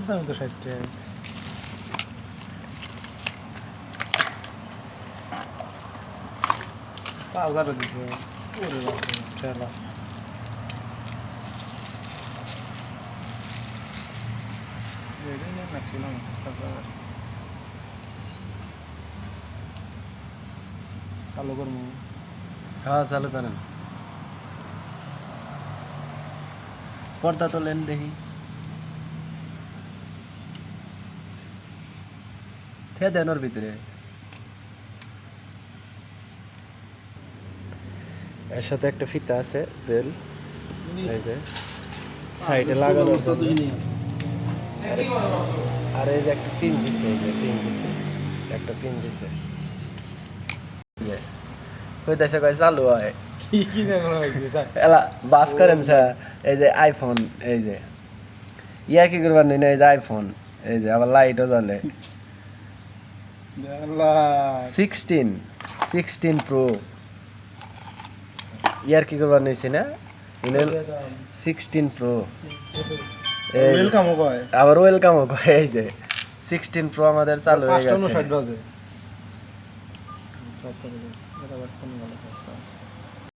দাম তো 60 টাকা। চার্জারও দিছে। ওরে বাবা ঠেলা। এটাই না ছিল না চার্জার। চালু করবো। হ্যাঁ চালু করেন। পর্দা তোলেন দেখি। থে দেন ওর ভিতরে। এর সাথে একটা ফিতা আছে বেল, এই যে সাইডে লাগানোর জন্য। আর এই যে একটা পিন দিছে, এই যে পিন দিছে, একটা পিন দিছে। কইতাছে কয় চালু হয়। কি কি দেখো হইছে এলা বাস করেন স্যার। এই যে আইফোন, এই যে ইয়া কি করবার নেই, এই যে আইফোন, এই যে আবার লাইটও জ্বলে। আল্লাহ 16 প্রো ইয়ার কি করবার নিয়েছি না, 16 প্রো। ওয়েলকামও কয়। আবার ওয়েলকামও কয়। এই যে 16 প্রো আমাদের চালু হয়ে গেছে। 5:59 বাজে। সব করে এটা বাট কোন ভালো